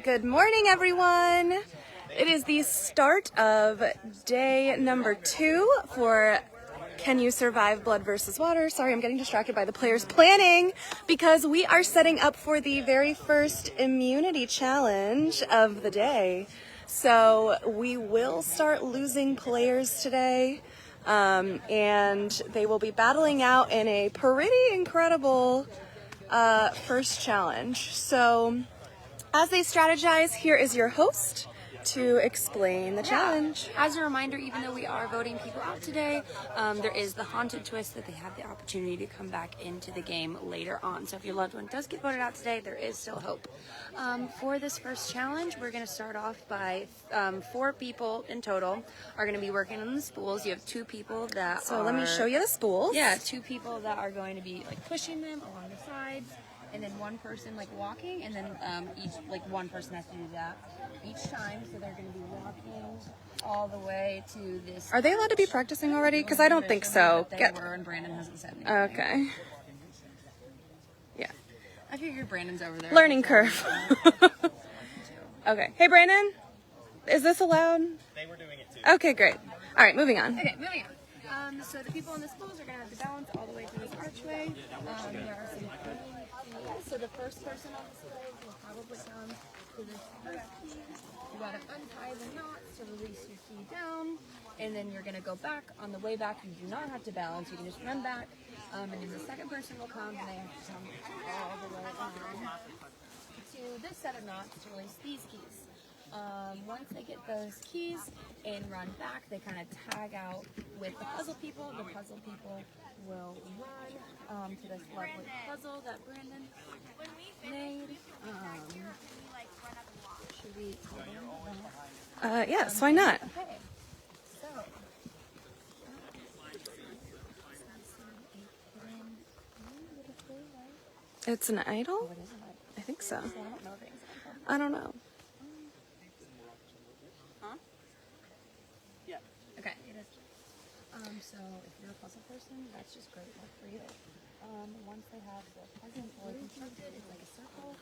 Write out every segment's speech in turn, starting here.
Good morning, everyone. It is the start of day number 2 for Can You Survive Blood versus Water? Sorry, I'm getting distracted by the players planning because we are setting up for the very first immunity challenge of the day. So we will start losing players today, and they will be battling out in a pretty incredible first challenge. So as they strategize, here is your host to explain the challenge. As a reminder, even though we are voting people out today, there is the haunted twist that they have the opportunity to come back into the game later on. So if your loved one does get voted out today, there is still hope. For this first challenge, we're going to start off by 4 people in total are going to be working on the spools. You have 2 people that So let me show you the spools. Yeah, 2 people that are going to be like pushing them along the sides. And then 1 person like walking, and then one person has to do that each time. So they're going to be walking all the way to this. Are they allowed to be practicing already? Because I don't think so. They were, and Brandon hasn't said anything. Okay. Yeah. I figured Brandon's over there. Learning curve. Okay. Hey, Brandon. Is this allowed? They were doing it too. Okay, great. All right, moving on. Okay, moving on. So the people on the spools are going to have to balance all the way through this archway. There are some so the first person on the spools will probably come to this first key. You got to untie the knots to release your key down, and then you're going to go back. On the way back, you do not have to balance. You can just run back, and then the second person will come, and they have to come all the way on to this set of knots to release these keys. Once they get those keys and run back, they kind of tag out with the puzzle people. The puzzle people will run to this lovely puzzle that Brandon made. Should we hold on? Yes, why not? Okay. So, It's an idol? I think so. I don't know. okay, it is. So if you're a puzzle person, that's just great luck for you. Once they have the puzzle fully constructed, it's like a circle.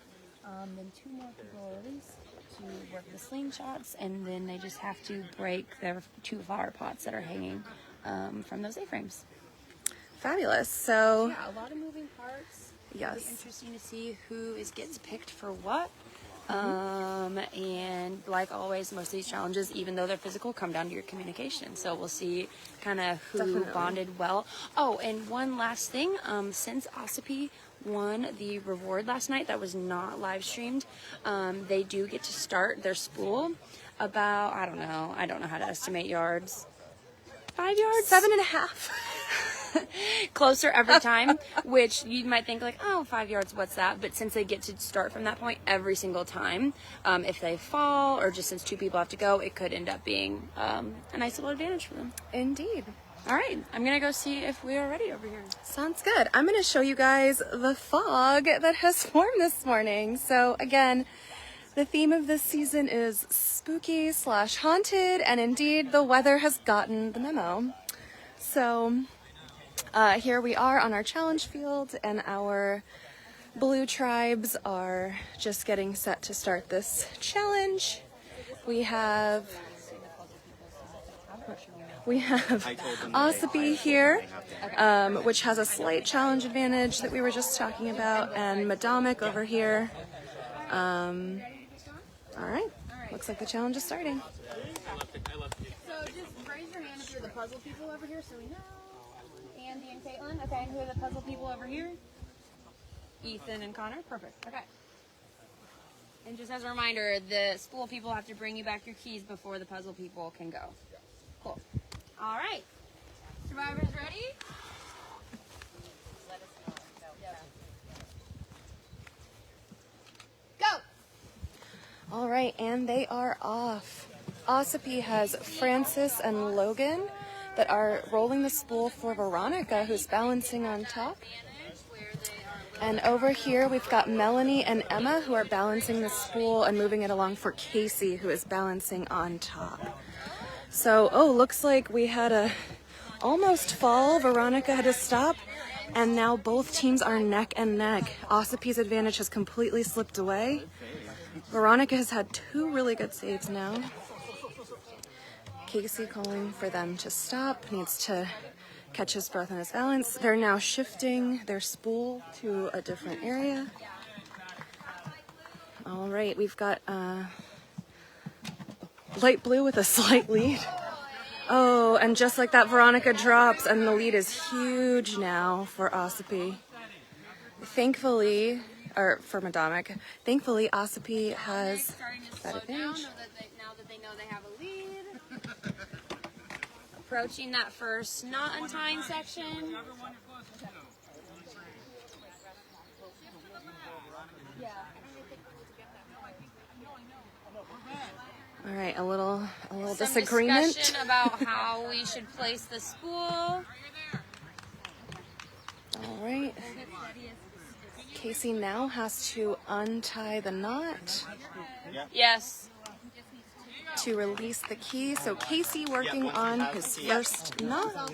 Then 2 more people are released to work the slingshots, and then they just have to break their 2 flower pots that are hanging from those A-frames. Fabulous. So, Yeah, a lot of moving parts. yes. It'll be interesting to see who gets picked for what. And like always, most of these challenges, even though they're physical, come down to your communication. So we'll see kind of who Definitely. bonded well. Oh, and one last thing, since Ossipee won the reward last night that was not live streamed, they do get to start their spool about, I don't know how to estimate yards. 5 yards? 7.5. Closer every time, which you might think like, oh, 5 yards, what's that? But since they get to start from that point every single time, if they fall or just since 2 people have to go, it could end up being a nice little advantage for them. Indeed. All right, I'm going to go see if we are ready over here. Sounds good. I'm going to show you guys the fog that has formed this morning. So again, the theme of this season is spooky/haunted, and indeed the weather has gotten the memo. So here we are on our challenge field, and our blue tribes are just getting set to start this challenge. We have Ossipee here, which has a slight challenge advantage that we were just talking about, and Madamic over here. All right, looks like the challenge is starting. So just raise your hand if you're the puzzle people over here so we know. Andy and Caitlin. Okay, and who are the puzzle people over here? Ethan and Connor. Perfect. Okay. And just as a reminder, the spool people have to bring you back your keys before the puzzle people can go. Cool. All right. Survivors ready? Let us know. Go. All right, and they are off. Ossipee has Francis and Logan that are rolling the spool for Veronica, who's balancing on top. And over here, we've got Melanie and Emma, who are balancing the spool and moving it along for Casey, who is balancing on top. So, looks like we had a almost fall. Veronica had to stop. And now both teams are neck and neck. Ossipe's advantage has completely slipped away. Veronica has had 2 really good saves now. Casey calling for them to stop, needs to catch his breath and his balance. They're now shifting their spool to a different area. All right, we've got light blue with a slight lead. Oh, and just like that, Veronica drops, and the lead is huge now for Ossipe. Thankfully, or for Madomic, thankfully Ossipe has that advantage. Now that they know they have a lead. Approaching that first not untying section. All right, a little Some disagreement. discussion about how we should place the spool. All right. Casey now has to untie the knot Yes. to release the key. So Casey working on his first knot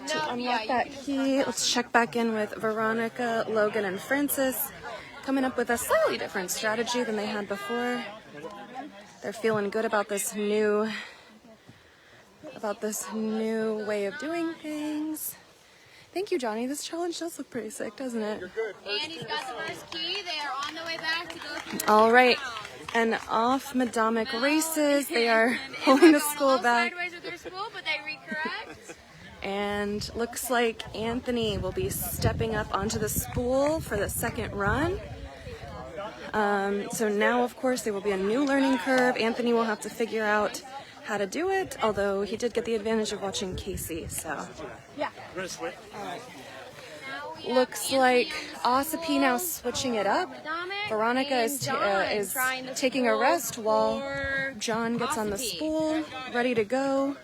to unlock that key. Let's check back in with Veronica, Logan, and Francis, coming up with a slightly different strategy than they had before. They're feeling good about this new way of doing things. Thank you, Johnny. This challenge does look pretty sick, doesn't it? Andy's got the first key. They are on the way back to go through. All right. And off Madomic races. They are pulling the school back. Sideways with their spool, but they recorrect. And looks like Anthony will be stepping up onto the spool for the second run. So now, of course, there will be a new learning curve. Anthony will have to figure out how to do it, although he did get the advantage of watching Casey, so. Yeah. Looks like Ossipe now switching it up. Veronica is taking a rest while John gets on the spool, ready to go.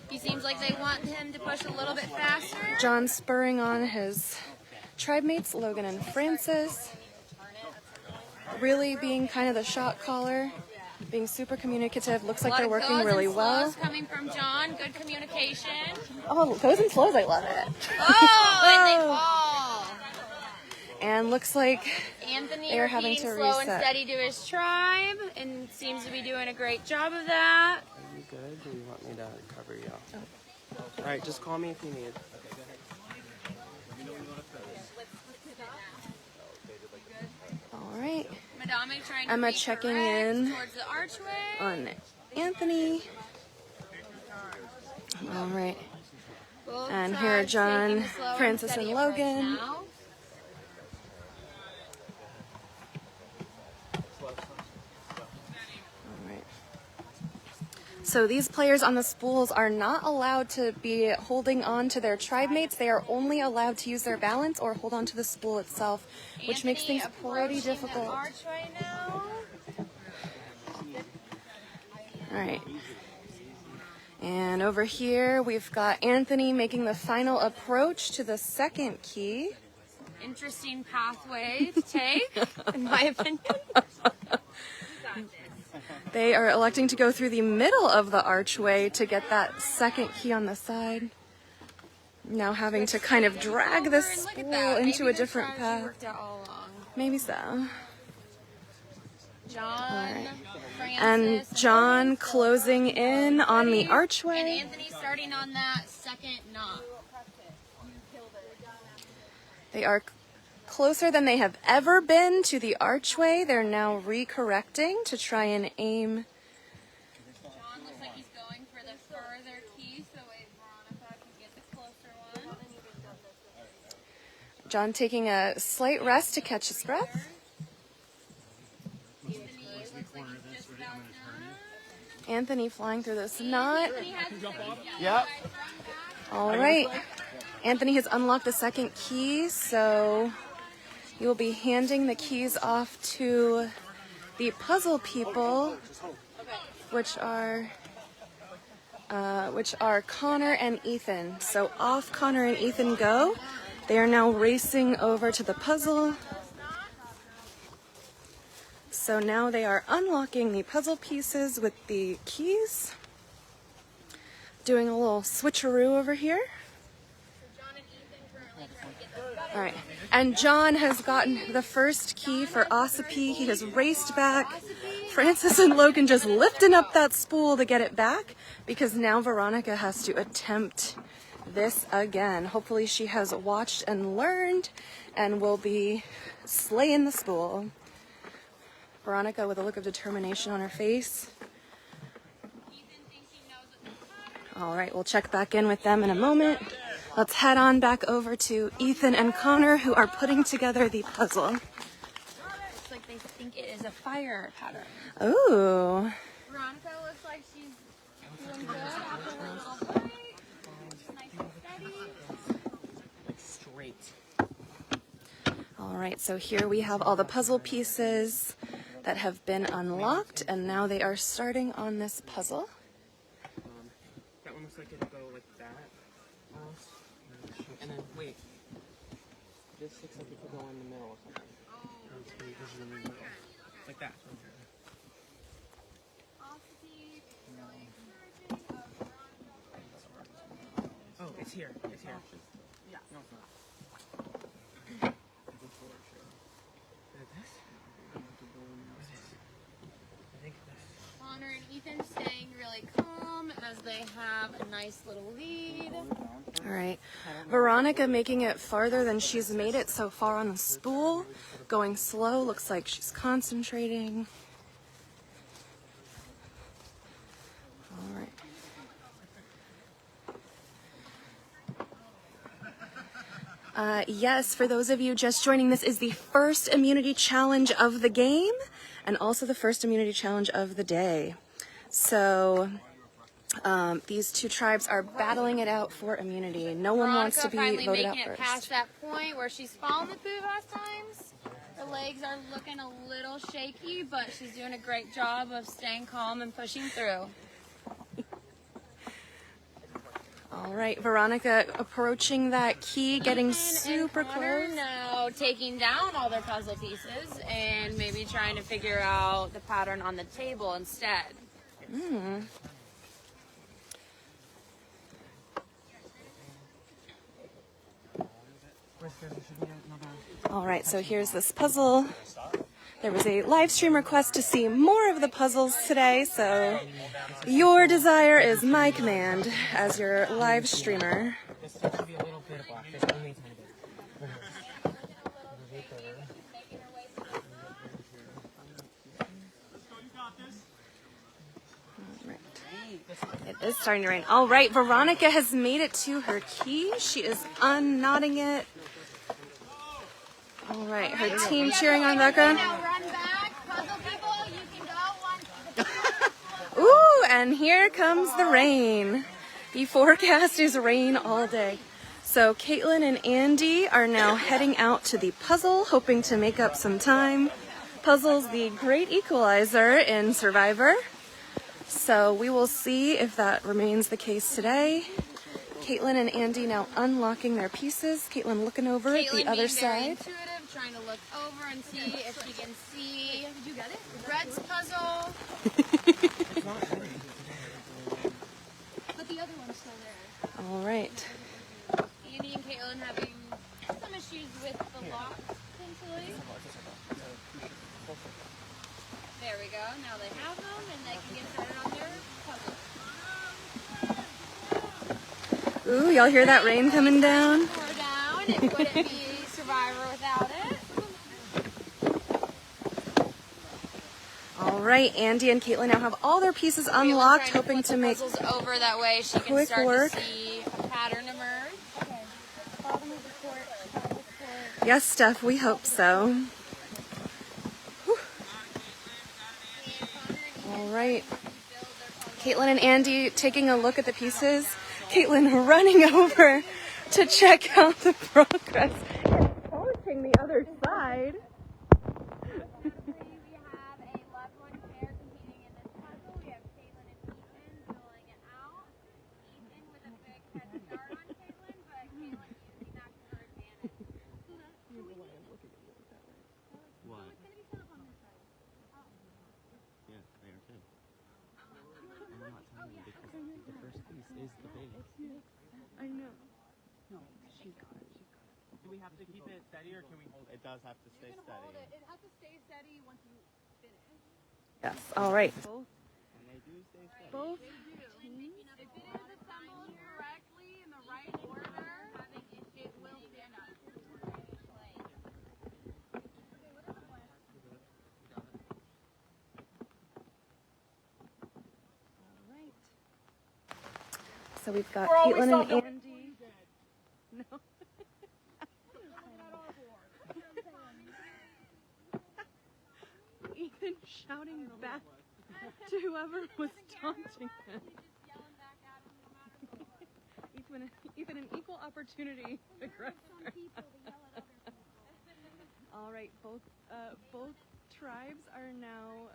He seems like they want him to push a little bit faster. John spurring on his tribe mates, Logan and Francis. Really being kind of the shot caller, being super communicative. Looks like they're working really well. Coming from John, good communication. Oh, goes and flows, I love it. Oh, and they fall. And looks like Anthony they're having to slow reset. and steady to his tribe, and seems to be doing a great job of that. Are you good? Or you want me to cover you? All right, just call me if you need. All right. Madomic trying to Emma checking in towards the archway. on Anthony. All right. Both And here are tribes John, taking a slow Francis, steady and approach Logan. now. So these players on the spools are not allowed to be holding on to their tribe mates. They are only allowed to use their balance or hold on to the spool itself, which makes things pretty difficult. All Archway now. right. And over here, we've got Anthony making the final approach to the second key. Interesting pathway to take, in my opinion. They are electing to go through the middle of the archway to get that second key on the side. Now having to kind of drag this spool into a different path. Worked out all along. Maybe so. John, Francis, And John closing in on the and archway. Anthony starting on that second knot. They are closer than they have ever been to the archway. They're now recorrecting to try and aim. John looks like he's going for the further key, so Veronica can get the closer one. John taking a slight rest to catch his breath. Anthony looks like he's just about done. Anthony flying through this knot. Anthony has the second key. Yep. All right. Anthony has unlocked the second key, so he will be handing the keys off to the puzzle people, which are Connor and Ethan. So off Connor and Ethan go. They are now racing over to the puzzle. So now they are unlocking the puzzle pieces with the keys. Doing a little switcheroo over here. John and Ethan currently trying All right, and John has gotten the first key for Ossipee. He has raced back. Francis and Logan just lifting up that spool to get it back because now Veronica has to attempt this again. Hopefully she has watched and learned and will be slaying the spool. Veronica with a look of determination on her face. All right, we'll check back in with them in a moment. Let's head on back over to Ethan and Connor, who are putting together the puzzle. Looks like they think it is a fire pattern. Ooh. Veronica looks like she's doing good after her little break. Nice and steady. Like straight. All right, so here we have all the puzzle pieces that have been unlocked, and now they are starting on this puzzle. That one looks like it'll go like that. And then wait. This looks like it could go in the middle or something. Like that. Oh, it's here. It's here. Yeah. No, it's not. I think this. Connor and Ethan staying really calm as they have a nice little lead. All right, Veronica making it farther than she's made it so far on the spool. Going slow, looks like she's concentrating. All right. Yes, for those of you just joining, this is the first immunity challenge of the game and also the first immunity challenge of the day. So these two tribes are battling it out for immunity. No one wants to be finally voted out making it first. past that point where she's fallen the poo last times. The legs are looking a little shaky, but she's doing a great job of staying calm and pushing through. All right, Veronica approaching that key, getting Ethan super and Connor close. now taking down all their puzzle pieces and maybe trying to figure out the pattern on the table instead. All right, so here's this puzzle. There was a live stream request to see more of the puzzles today, so your desire is my command as your live streamer. This should be a little bit of black. There's only a tiny bit. It is starting to rain. All right, Veronica has made it to her key. She is unknotting it. All right, her team cheering on the background. Now run back, puzzle people, you can go one. Ooh, and here comes the rain. The forecast is rain all day. So Caitlin and Andy are now heading out to the puzzle, hoping to make up some time. Puzzle's the great equalizer in Survivor. So we will see if that remains the case today. Caitlin and Andy now unlocking their pieces. Caitlin looking over at the other side. Intuitive, trying to look over and see if she can see. Did you get it? Red's puzzle. But the other one's still there. All right. Andy and Caitlin having some issues with the lock, potentially. There we go. Now they have them, and they can get started on their puzzle. Ooh, y'all hear that rain coming down? Pour down. It wouldn't be Survivor without it. All right, Andy and Caitlin now have all their pieces unlocked, hoping to make puzzles over that way she can quick start work. to see a pattern emerge. Okay. Bottom of the court. Yes, Steph, we hope so. All right. Caitlin and Andy taking a look at the pieces. Caitlin running over to check out the progress and pointing the other side. We have a loved one pair competing in this puzzle. We have Caitlin and Ethan filling it out. Ethan with a big head start on Caitlin, but Caitlin using that to her advantage. What? It's going to be set up on this side. Yeah, they are too. I'm not telling you because the first piece is the base. I know. No, she got it. Do we have to keep it steady or can we hold it? It does have to stay steady. It has to stay steady once you finish. Yes. All right. And they do stay steady. Both If it is assembled correctly in the right order, it will stand up. All right. So we've got Caitlin and Andy. No. Ethan shouting back to whoever was taunting him. Ethan, an equal opportunity aggressor. All right, both tribes are now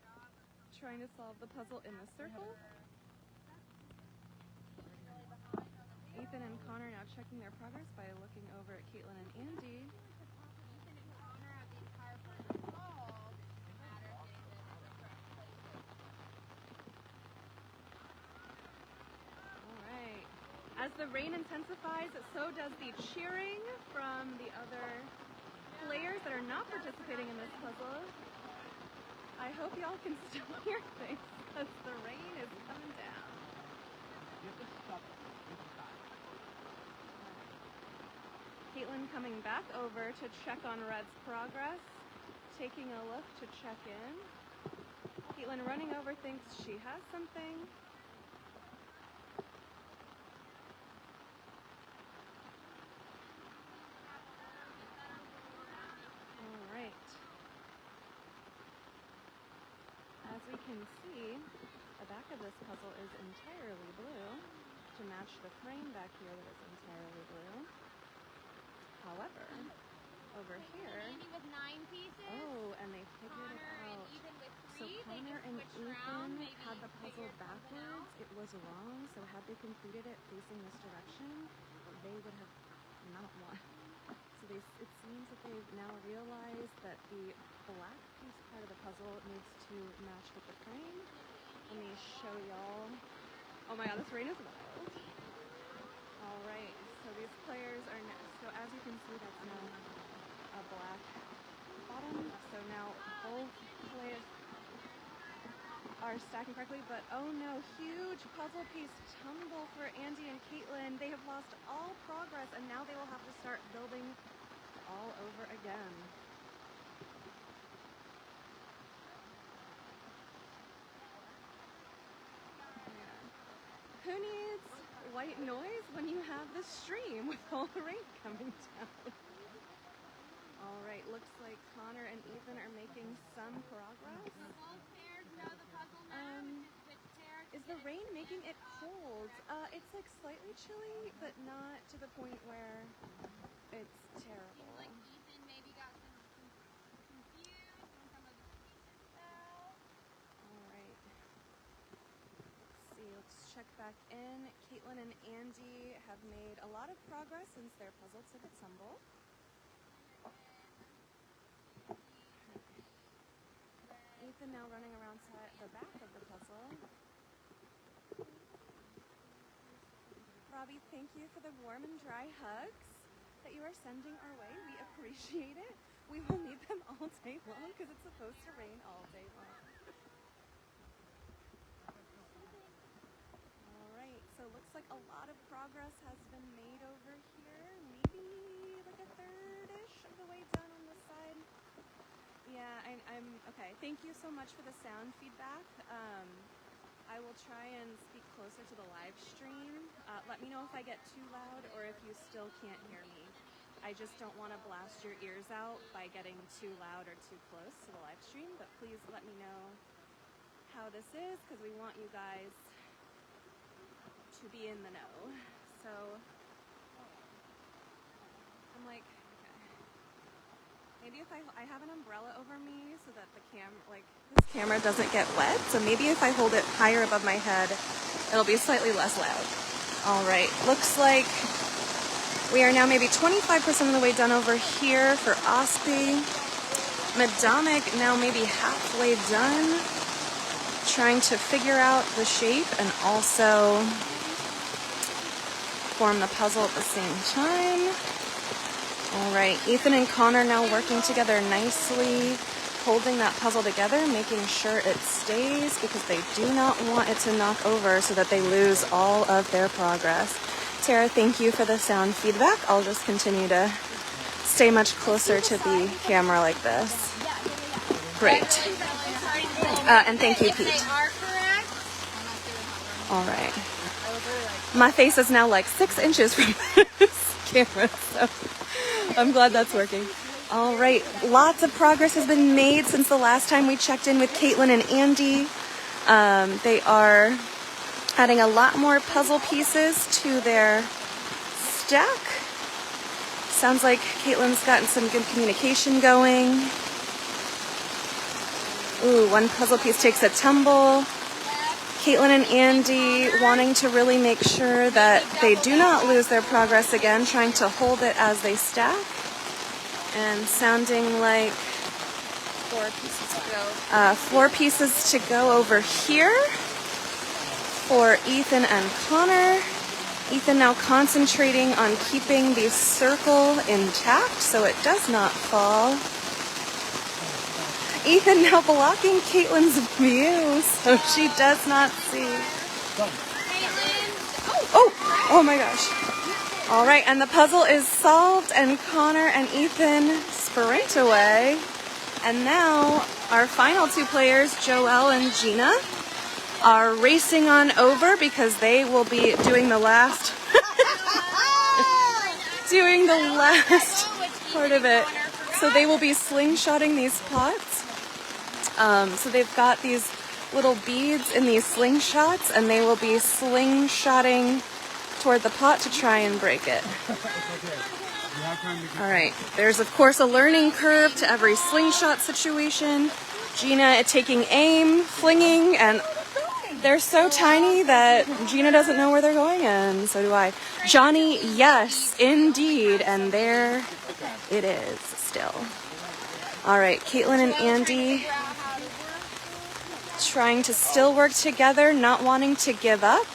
trying to solve the puzzle in the circle. Ethan and Connor now checking their progress by looking over at Caitlin and Andy. All right. As the rain intensifies, so does the cheering from the other players that are not participating in this puzzle. I hope y'all can still hear things as the rain is coming down. Caitlin coming back over to check on Red's progress, taking a look to check in. Caitlin running over, thinks she has something. All right. As we can see, the back of this puzzle is entirely blue to match the frame back here that is entirely blue. However, over here, Andy with 9 pieces. oh, and they figured it Connor and out. Ethan with 3. So They Connor just and switched around, Ethan maybe had the puzzle figured something backwards. out. It was wrong, so had they completed it facing this direction, they would have not won. So it seems that they've now realized that the black piece part of the puzzle needs to match with the frame. Let me show y'all. Oh my god, this rain is wild. All right, so these players are so as you can see, that's now a black bottom. So now both players are stacking correctly, but oh no, huge puzzle piece tumble for Andy and Caitlin. They have lost all progress and now they will have to start building all over again. Yeah. Who needs white noise when you have this stream with all the rain coming down? All right, looks like Connor and Ethan are making some progress. Both pairs know the puzzle now. Which pair? Is the rain making it cold? It's like slightly chilly, but not to the point where it's terrible. Like Ethan maybe got confused when some of the pieces fell. All right. Let's see, let's check back in. Caitlin and Andy have made a lot of progress since their puzzle took its tumble. Ethan now running around the back of the puzzle. Robbie, thank you for the warm and dry hugs that you are sending our way. We appreciate it. We will need them all day long because it's supposed to rain all day long. All right, so it looks like a lot of progress has been made over here. Maybe like a third-ish of the way done on this side. Yeah, I'm okay. Thank you so much for the sound feedback. I will try and speak closer to the live stream. Let me know if I get too loud or if you still can't hear me. I just don't want to blast your ears out by getting too loud or too close to the live stream, but please let me know how this is because we want you guys to be in the know. So I'm like, maybe if I have an umbrella over me so that the this camera doesn't get wet. So maybe if I hold it higher above my head, it'll be slightly less loud. All right, looks like we are now maybe 25% of the way done over here for Osby. Madamic now maybe halfway done, trying to figure out the shape and also form the puzzle at the same time. All right, Ethan and Connor now working together nicely, holding that puzzle together, making sure it stays because they do not want it to knock over so that they lose all of their progress. Tara, thank you for the sound feedback. I'll just continue to stay much closer to the camera like this. Great. And thank you, Pete. All right. My face is now like 6 inches from this camera, so I'm glad that's working. All right, lots of progress has been made since the last time we checked in with Caitlin and Andy. They are adding a lot more puzzle pieces to their stack. Sounds like Caitlin's gotten some good communication going. Ooh, one puzzle piece takes a tumble. Caitlin and Andy wanting to really make sure that they do not lose their progress again, trying to hold it as they stack. And sounding like 4 pieces to go. 4 pieces to go over here for Ethan and Connor. Ethan now concentrating on keeping the circle intact so it does not fall. Ethan now blocking Caitlin's view so she does not see. Oh my gosh. All right, and the puzzle is solved, and Connor and Ethan sprint away. And now our final 2 players, Joelle and Gina, are racing on over because they will be doing the last part of it. So they will be slingshotting these pots. So they've got these little beads in these slingshots, and they will be slingshotting toward the pot to try and break it. All right, there's of course a learning curve to every slingshot situation. Gina taking aim, flinging, and they're so tiny that Gina doesn't know where they're going, and so do I. Johnny, yes, indeed, and there it is still. All right, Caitlin and Andy trying to still work together, not wanting to give up.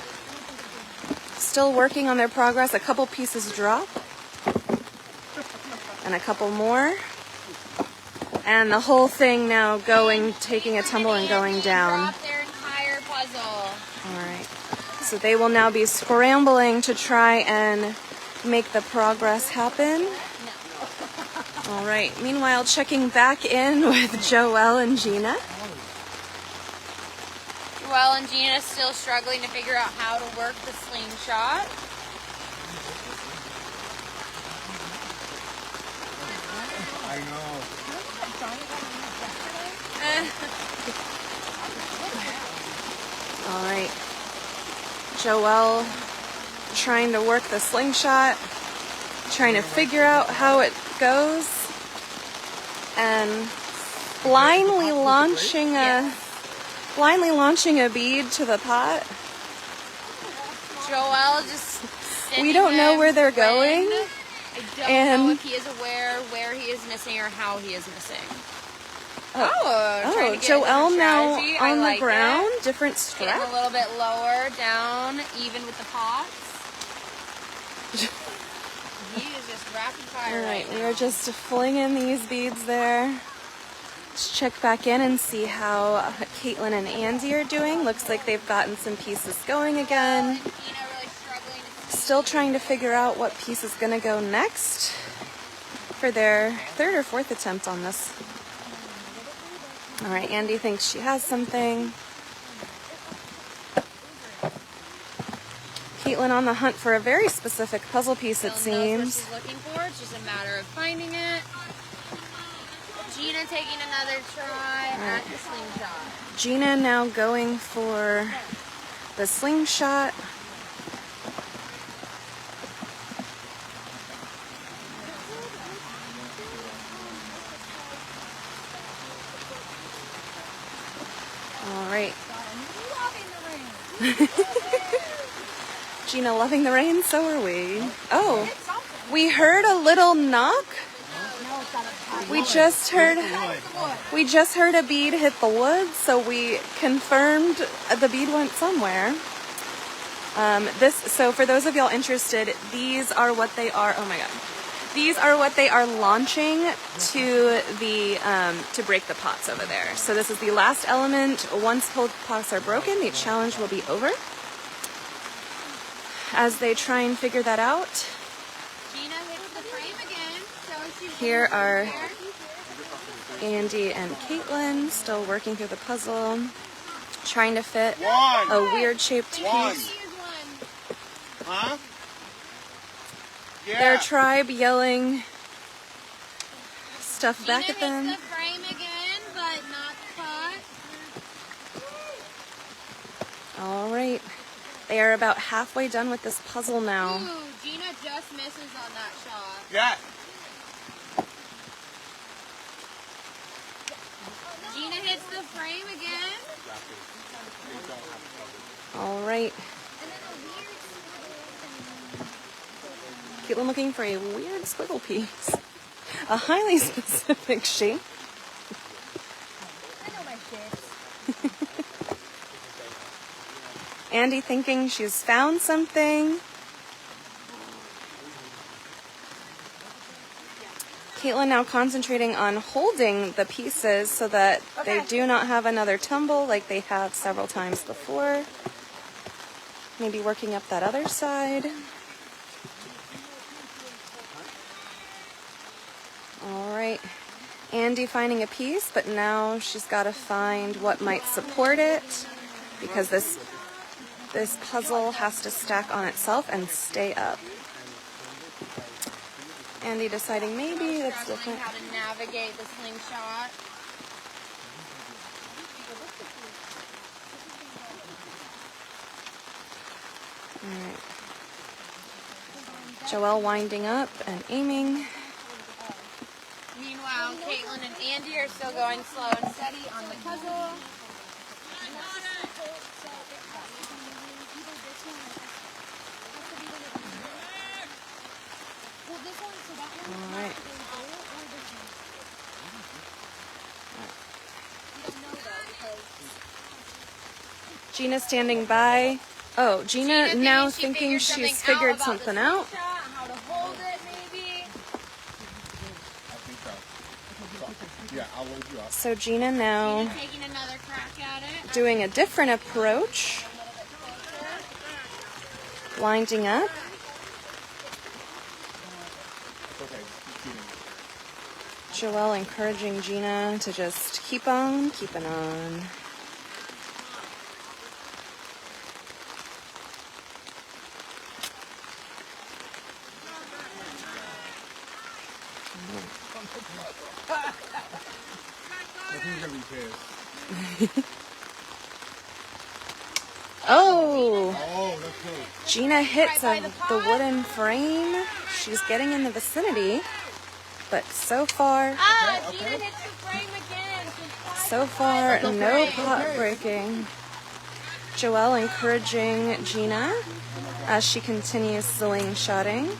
Still working on their progress. A couple pieces drop. And a couple more. And the whole thing now taking a tumble and going down. Their entire puzzle. Alright. So they will now be scrambling to try and make the progress happen. Alright. Meanwhile, checking back in with Joelle and Gina. Joelle and Gina still struggling to figure out how to work the slingshot. I know. All right. Joelle trying to work the slingshot, trying to figure out how it goes, and blindly launching a bead to the pot. Joelle just We don't know where they're going. I don't know if he is aware where he is missing or how he is missing. Trying to get a Joelle different now strategy. I on like the ground, it. different Getting strap. a little bit lower, down, even with the pots. He is just rapid fire. All right, we now. are just flinging these beads there. Let's check back in and see how Caitlin and Andy are doing. Looks like they've gotten some pieces going again. Gina really struggling to Still trying to figure out what piece is going to go next for their 3rd or 4th attempt on this. All right, Andy thinks she has something. Caitlin on the hunt for a very specific puzzle piece, it Still knows what seems. she's looking for. It's just a matter of finding it. Gina taking another try at the slingshot. Gina now going for the slingshot. All right. Gina loving the rain, so are we. Oh, we heard a little knock. We just heard a bead hit the wood, so we confirmed the bead went somewhere. So for those of y'all interested, these are what they are. Oh my god. These are what they are launching to the to break the pots over there. So this is the last element. Once both pots are broken, the challenge will be over. As they try and figure that out, Gina hits the frame again. So she's here are there. Andy and Caitlin still working through the puzzle, trying to fit One. a weird shaped One. piece. Here's one. Huh? Yeah. Their tribe yelling stuff back Gina at them. hits the frame again, but not the pot. All right. They are about halfway done with this puzzle now. Ooh, Gina just misses on that shot. Yeah. Gina hits the frame again. All right. Caitlin looking for a weird squiggle piece. A highly specific shape. I know my shit. Andy thinking she's found something. Caitlin now concentrating on holding the pieces so that they do not have another tumble like they have several times before. Maybe working up that other side. All right. Andy finding a piece, but now she's got to find what might support it because this puzzle has to stack on itself and stay up. Andy deciding maybe that's Struggling different. how to navigate the slingshot. All right. Joelle winding up and aiming. Meanwhile, Caitlin and Andy are still going slow and steady on the puzzle. All right. Gina standing by. Oh, Gina now thinking she's figured something out. How to hold it, maybe. I think so. Yeah, I'll load you up. So Gina now Gina taking another crack at it. doing a different approach. Winding up. Okay, keep shooting. Joelle encouraging Gina to just keep on keeping on. I think he's gonna be pissed. Oh! Oh, that's good. Gina hits Right by the the pot. wooden frame. She's getting in the vicinity, but so far, Ah, Gina hits the frame again. so far, no pot breaking. Joelle encouraging Gina as she continues slingshotting.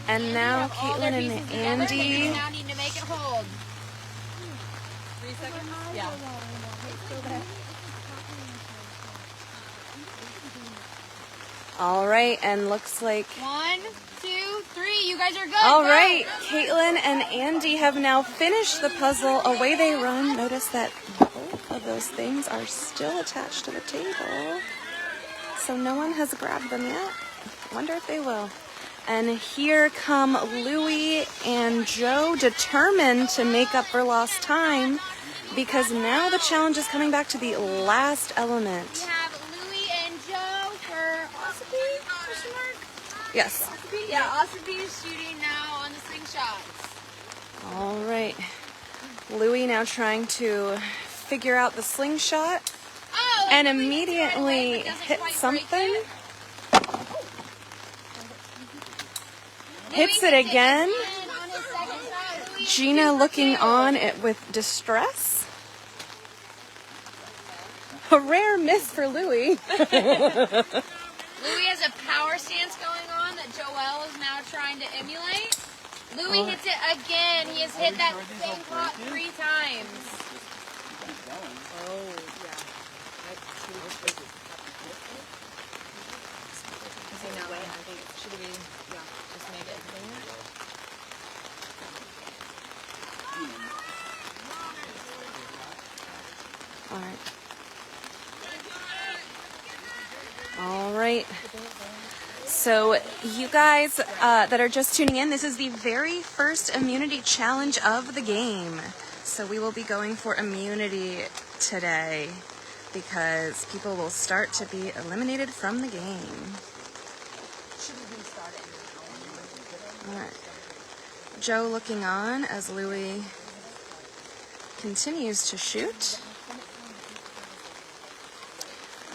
And now Caitlin and Andy. Now need to make it hold. 3 seconds? Yeah. All right, and looks like 1, 2, 3. You guys are good. all Go. right. Caitlin and Andy have now finished the puzzle. Away they run. Notice that both of those things are still attached to the table, so no one has grabbed them yet. Wonder if they will. And here come Louie and Joe, determined to make up for lost time, because now the challenge is coming back to the last We element. have Louie and Joe for Ossipee? Question mark? Yes. Ossipee? Yeah, Ossipee is shooting now on the slingshots. All right. Louie now trying to figure out the slingshot Oh, and Louie hits it immediately right, but doesn't hit quite something. break it. Hits Louie it hits again. on his second shot. Louie Gina two for looking two. on it with distress. A rare miss for Louie. Louie has a power stance going on that Joelle is now trying to emulate. Louie hits it again. He has hit that same pot 3 times. All right. All right. So you guys that are just tuning in, this is the very first immunity challenge of the game. So we will be going for immunity today because people will start to be eliminated from the game. All right. Joe looking on as Louis continues to shoot.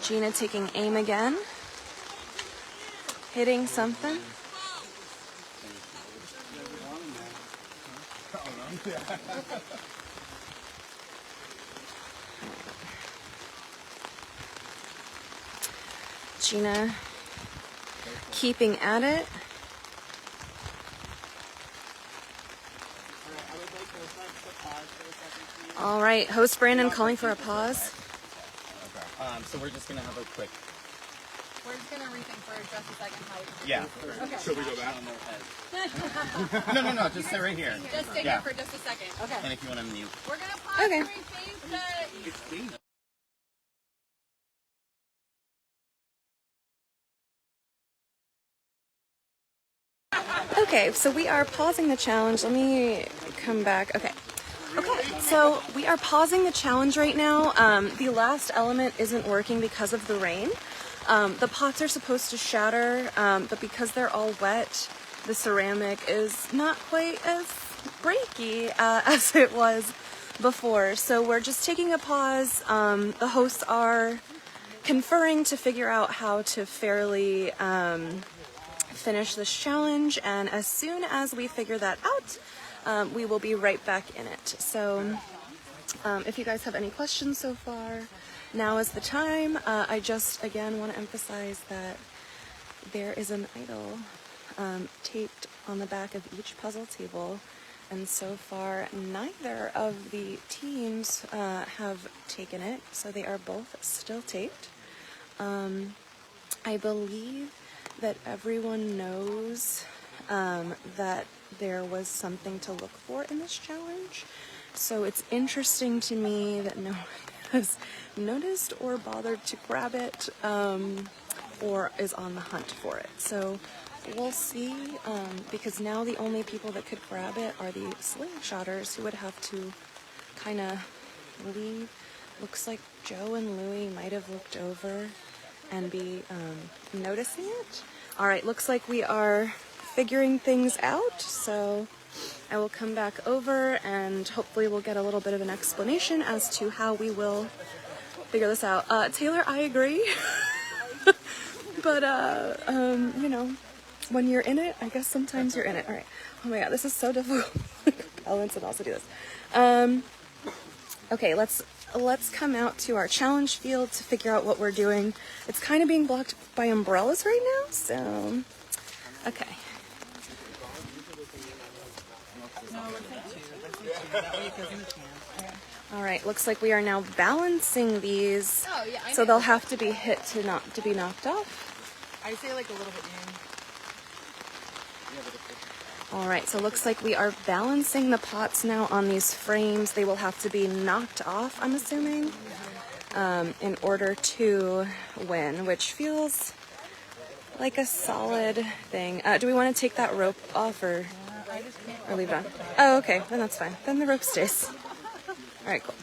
Gina taking aim again. Hitting something. Gina keeping at it. All right, host Brandon calling for a pause. So we're just gonna have a quick. We're just gonna rethink for just a second how we Yeah. Okay. Should we go back? No. Just stay right here. Just stay Yeah. here for just a second. Okay. And if you want to mute. We're gonna pause Okay. to rethink the Okay, so we are pausing the challenge. Let me come back. Okay, so we are pausing the challenge right now. The last element isn't working because of the rain. The pots are supposed to shatter, but because they're all wet, the ceramic is not quite as breaky as it was before. So we're just taking a pause. The hosts are conferring to figure out how to fairly finish this challenge, and as soon as we figure that out, we will be right back in it. So if you guys have any questions so far, now is the time. I just again want to emphasize that there is an idol taped on the back of each puzzle table, and so far neither of the teams have taken it, so they are both still taped. I believe that everyone knows that there was something to look for in this challenge. So it's interesting to me that no one has noticed or bothered to grab it or is on the hunt for it. So we'll see, because now the only people that could grab it are the slingshotters who would have to kind of leave. Looks like Joe and Louie might have looked over and be noticing it. All right, looks like we are figuring things out, so I will come back over and hopefully we'll get a little bit of an explanation as to how we will figure this out. Taylor, I agree. But, you know, when you're in it, I guess sometimes you're in it. All right. Oh my God, this is so difficult. Ellen can also do this. Okay, let's come out to our challenge field to figure out what we're doing. It's kind of being blocked by umbrellas right now, so, okay. All right, looks like we are now balancing these, Oh, yeah, I so know. they'll have to be hit to be knocked off. I say like a little bit in. All right, so looks like we are balancing the pots now on these frames. They will have to be knocked off, I'm assuming, in order to win, which feels like a solid thing. Do we want to take that rope off or leave it on? Oh, okay, then that's fine. Then the rope stays. All right, cool.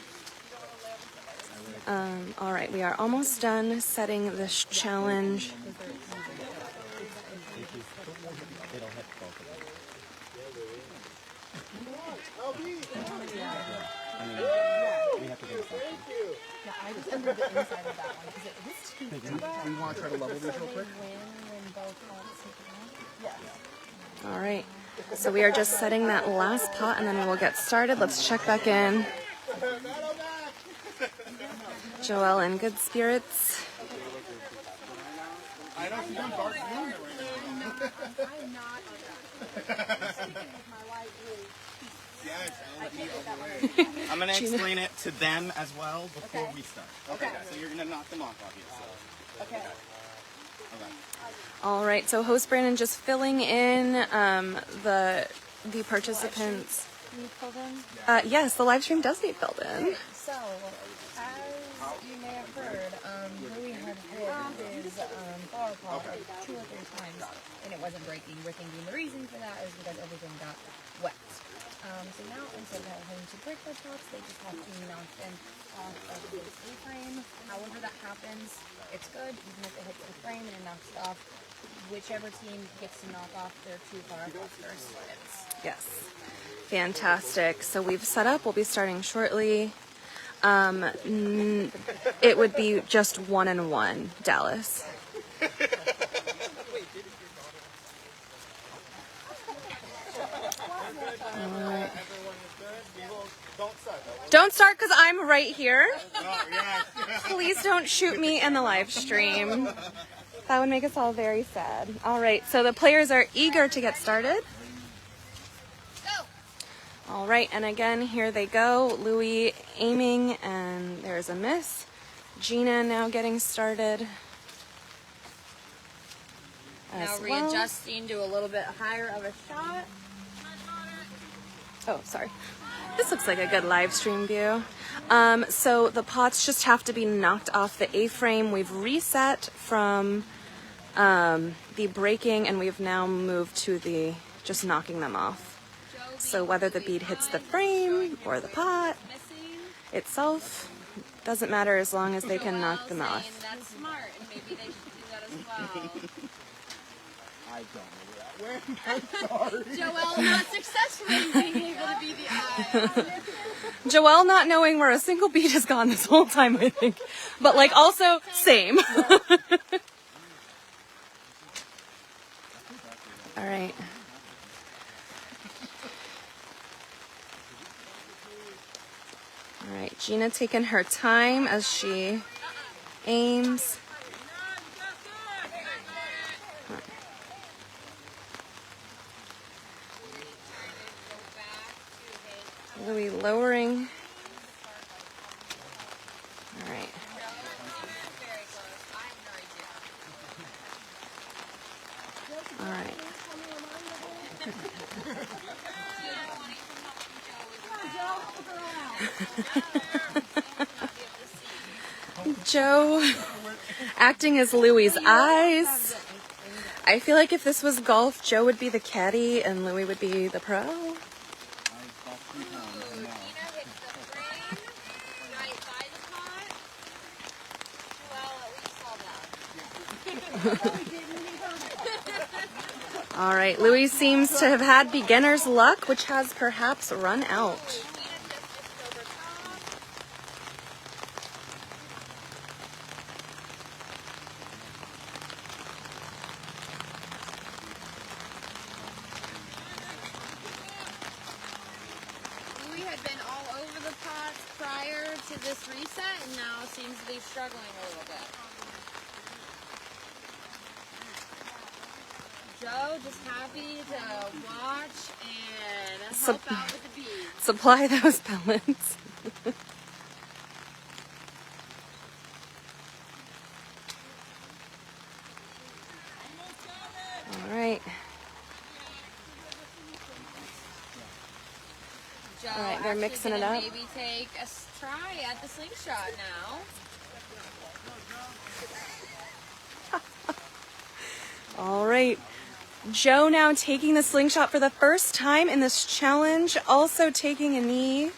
All right, we are almost done setting this challenge. It'll hit both of them. I mean, we have to do something. Yeah, I just ended the inside of that one because it was too Do you want to try to level these real quick? All right, so we are just setting that last pot and then we will get started. Let's check back in. Joelle in good spirits. I don't see them dark doing it right now. I'm not speaking with my light blue. Yes, I don't need the way. I'm gonna explain it to them as well before we start. Okay. So you're gonna knock them off, obviously. Okay. Okay. All right, so host Brandon just filling in the participants. Can you pull them? Yes, the live stream does need filled in. So, as hit his bar pop like 2 or 3 times and it wasn't breaking. We're thinking the reason for that is because everything got wet. So now instead of having to break their pops, they just have to knock them off of this A-frame. However that happens, it's good, even if it hits the frame and it knocks it off. Whichever team gets to knock off their 2 bar pops first wins. Yes. Fantastic. So we've set up. We'll be starting shortly. It would be just 1-1, Dallas. Alright. Don't start because I'm right here. Please don't shoot me in the live stream. That would make us all very sad. All right, so the players are eager to get started. All right, and again, here they go. Louis aiming, and there's a miss. Gina now getting started. Now As well. readjusting to a little bit higher of a shot. Oh, sorry. This looks like a good live stream view. So the pots just have to be knocked off the A-frame. We've reset from the breaking, and we've now moved to the just knocking them off. So whether the bead hits the frame or the pot itself, doesn't matter as long as they can knock them off. That's smart, and maybe they should do that as well. I don't know where that went. Sorry. Joelle not successfully being able to be the eye. Joelle not knowing where a single bead has gone this whole time, I think. But like also, same. All right. All right, Gina taking her time as she aims. Louis lowering. All right. All right. Joe acting as Louie's eyes. I feel like if this was golf, Joe would be the caddy and Louie would be the pro. All right, Louis seems to have had beginner's luck, which has perhaps run out. Louis had been all over the pots prior to this reset, and now seems to be struggling a little bit. Joe just happy to watch and help out with the beads. Supply those pellets. All right. Joe All right, they're mixing it gonna up. Maybe take a try at the slingshot now. All right. Joe now taking the slingshot for the first time in this challenge, also taking a knee.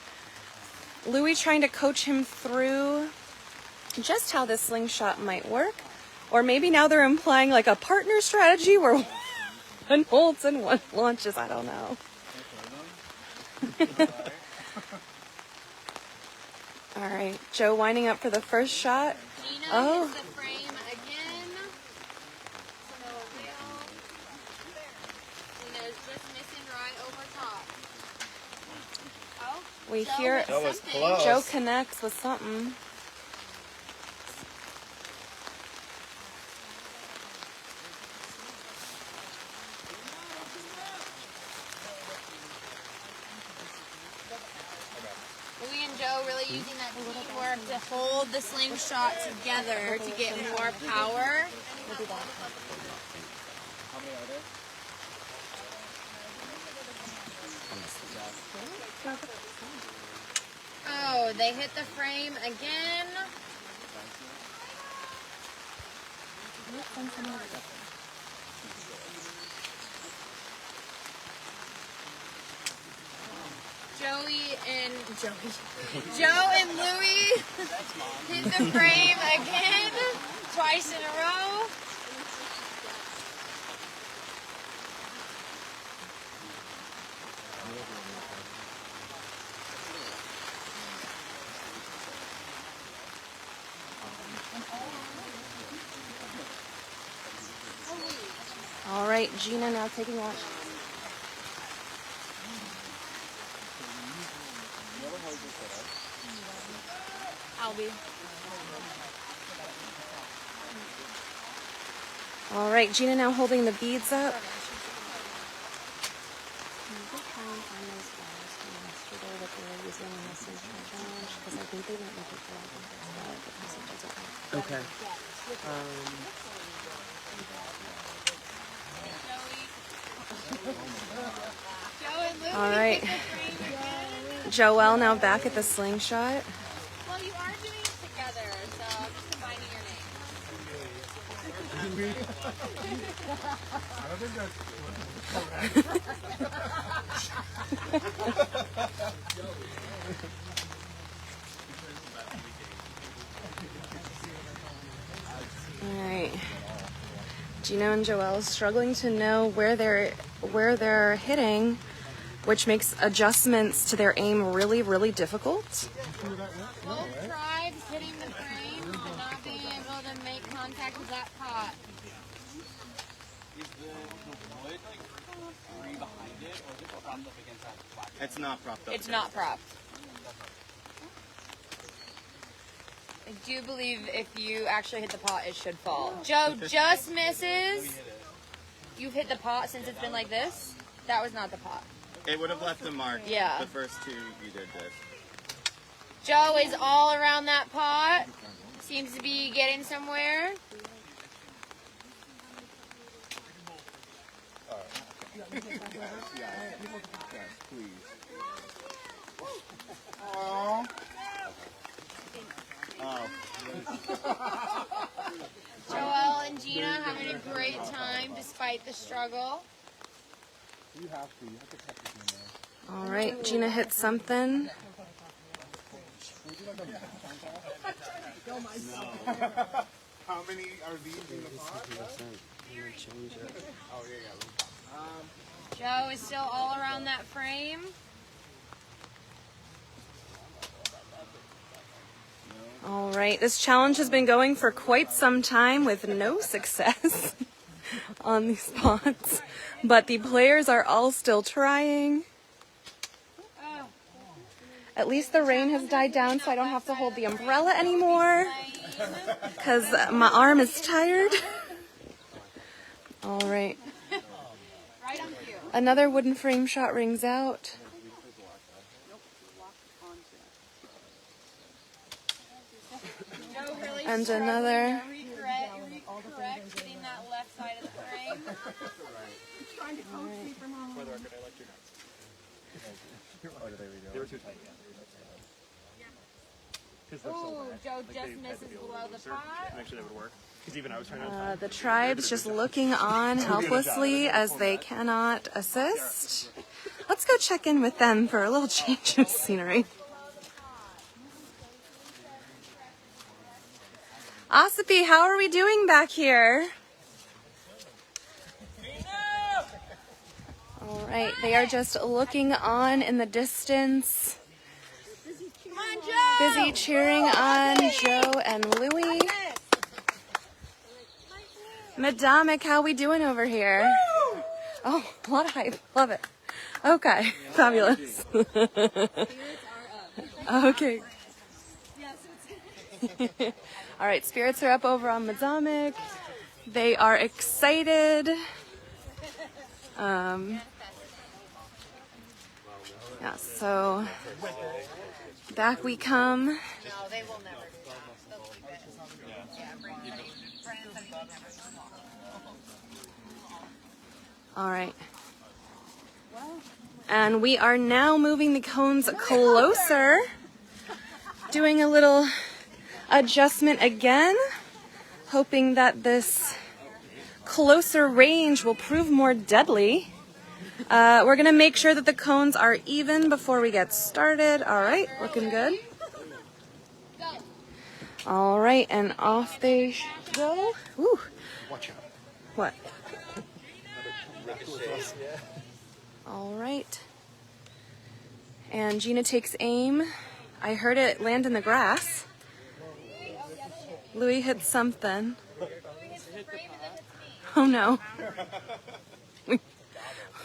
Louis trying to coach him through just how this slingshot might work. Or maybe now they're implying like a partner strategy where one holds and one launches. I don't know. All right, Joe winding up for the first shot. Gina Oh. hits the frame again. So Gina's just missing right over top. Oh, We Joe hear hit That was something. close. Joe connects with something. Louis and Joe really using that teamwork to hold the slingshot together to get more power. How many are there? Oh, they hit the frame again. Joe and Louie hit the frame again, twice in a row. All right, Gina now taking watch. Albie. All right, Gina now holding the beads up. Okay. Joe and Louie All right. hit the frame again. Joelle now back at the slingshot. Well, you are doing it together, so I'm just combining your names. I don't think that's. All right. Gina and Joelle struggling to know where they're hitting, which makes adjustments to their aim really, really difficult. Both tribes hitting the frame and not being able to make contact with that pot. Is the wood like free behind it, or is it propped up against that black? It's not propped up. It's not propped. I do believe if you actually hit the pot, it should fall. Joe just misses. You've hit the pot since it's been like this. That was not the pot. It would have left a mark. Yeah. The first two you did this. Joe is all around that pot. Seems to be getting somewhere. Yes, please. Oh. Oh. Joelle and Gina having a great time despite the struggle. You have to touch it in there. All right, Gina hit something. How many are these in the pot? Oh, yeah. Joe is still all around that frame. All right, this challenge has been going for quite some time with no success on these pots, but the players are all still trying. At least the rain has died down, so I don't have to hold the umbrella anymore because my arm is tired. All right. Right on cue. Another wooden frame shot rings out. Joe really And struggling another. to recorrect hitting that left side of the frame. They were too tight. Ooh, Joe just misses below the pot. Make sure they would work. Because even I was trying to. The tribes just looking on helplessly as they cannot assist. Let's go check in with them for a little change of scenery. Ossipi, how are we doing back here? All right, they are just looking on in the distance. Come on, Joe! Busy cheering on Joe and Louie. Madamic, how we doing over here? Oh, a lot of hype. Love it. Okay, fabulous. Okay. All right, spirits are up over on Madamic. They are excited. Yeah, so back we come. No, they will never do that. All right. And we are now moving the cones closer, doing a little adjustment again, hoping that this closer range will prove more deadly. We're gonna make sure that the cones are even before we get started. All right, looking good. All right, and off they go. Ooh. Watch out. What? All right. And Gina takes aim. I heard it land in the grass. Louis hit something. Oh no.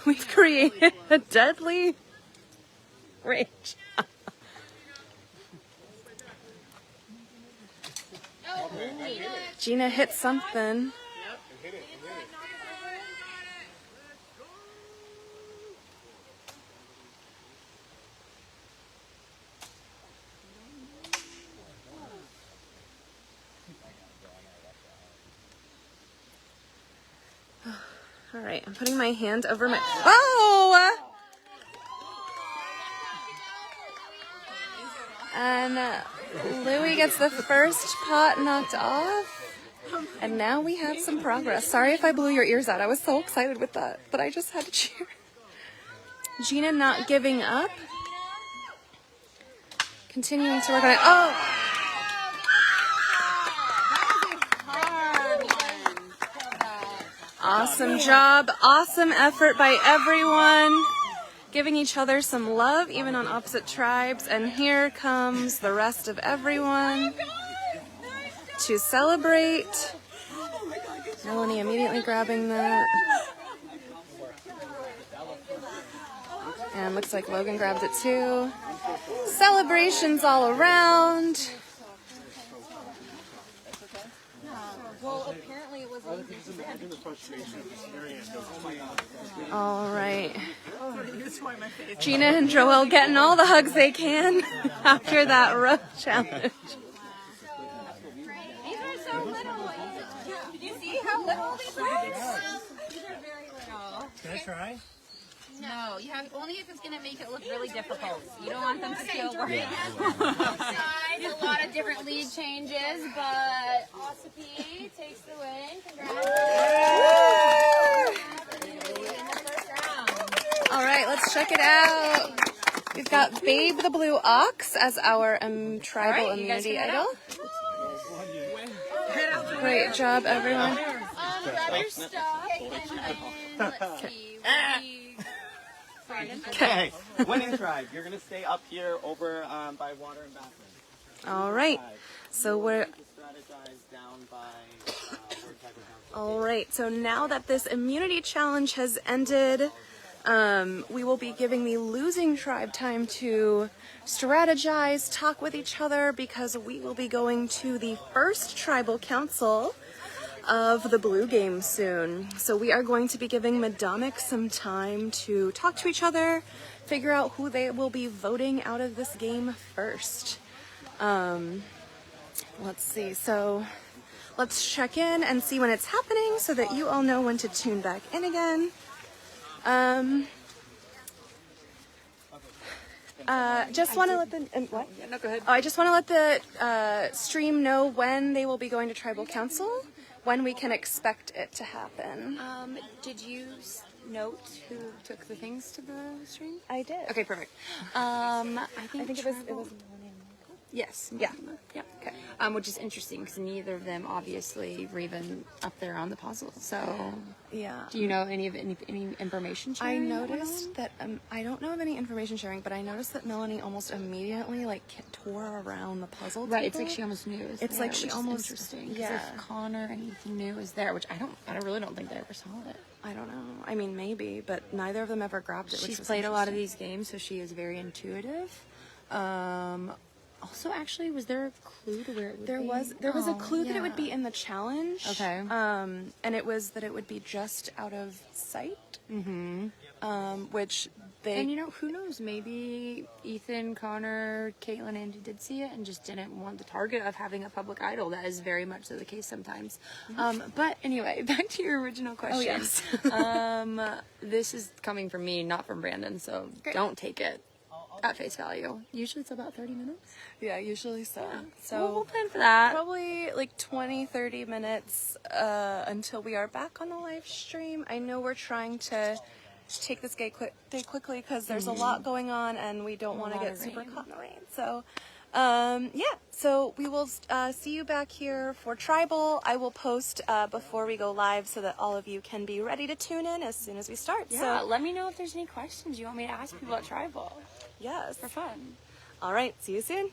We've created a deadly range. Gina hit something. All right, I'm putting my hand over my... Oh! And Louis gets the first pot knocked off. And now we have some progress. Sorry if I blew your ears out. I was so excited with that, but I just had to cheer. Gina not giving up. Continuing to work on it. Oh! Awesome job. Awesome effort by everyone. Giving each other some love, even on opposite tribes. And here comes the rest of everyone to celebrate. Melanie immediately grabbing that. And looks like Logan grabbed it too. Celebrations all around. Well, apparently it was All right. Gina and Joel getting all the hugs they can after that rough challenge. These are so little. Did you see how little these are? These are very little. Can I try? No, you have only if it's gonna make it look really difficult. You don't want them to feel worried. A lot of different lead changes, but Ossipee takes the win. Congratulations. All right, let's check it out. We've got Babe the Blue Ox as our tribal immunity idol. Great job, everyone. Grab your stuff and then let's see. Okay, winning tribe. You're gonna stay up here over by water and bathroom. All right. So we're Strategize down by word type of all right. So now that this immunity challenge has ended, we will be giving the losing tribe time to strategize, talk with each other, because we will be going to the first tribal council of the blue game soon. So we are going to be giving Madonic some time to talk to each other, figure out who they will be voting out of this game first. Let's see. So let's check in and see when it's happening so that you all know when to tune back in again. Just want to let the what? No, go ahead. Oh, I just want to let the stream know when they will be going to tribal council, when we can expect it to happen. Did you note who took the things to the stream? I did. Okay, perfect. I think it was yes. Yeah. Yeah. Okay. Which is interesting because neither of them obviously were even up there on the puzzle. So, Yeah. do you know any information I sharing? noticed that I don't know of any information sharing, but I noticed that Melanie almost immediately tore around the puzzle. Right, it's table. like she almost knew it was It's there, like she which is almost- interesting. 'Cause yeah. if Connor and Ethan knew it was there, which I really don't think they ever saw it. I don't know. I mean, maybe, but neither of them ever grabbed it. Which She's was played a lot of interesting. these games, so she is very intuitive. Also, actually, was there a clue to where it would There be? was a clue that it would be in the challenge. Okay. And it was that it would be just out of sight. Mm-hmm. Which they. And who knows? Maybe Ethan, Connor, Caitlin, Andy did see it and just didn't want the target of having a public idol. That is very much so the case sometimes. But anyway, back to your original question. Oh yes. This is coming from me, not from Brandon, so Great. don't take it at face value. Usually it's about 30 minutes. Yeah, usually so. So we'll plan for that. Probably like 20-30 minutes until we are back on the live stream. I know we're trying to take this day quickly because there's a lot going on and we don't want to get super caught in the rain. So yeah, so we will see you back here for Tribal. I will post before we go live so that all of you can be ready to tune in as soon as we start. Yeah, So let me know if there's any questions you want me to ask people at Tribal. yes. For fun. All right, see you soon.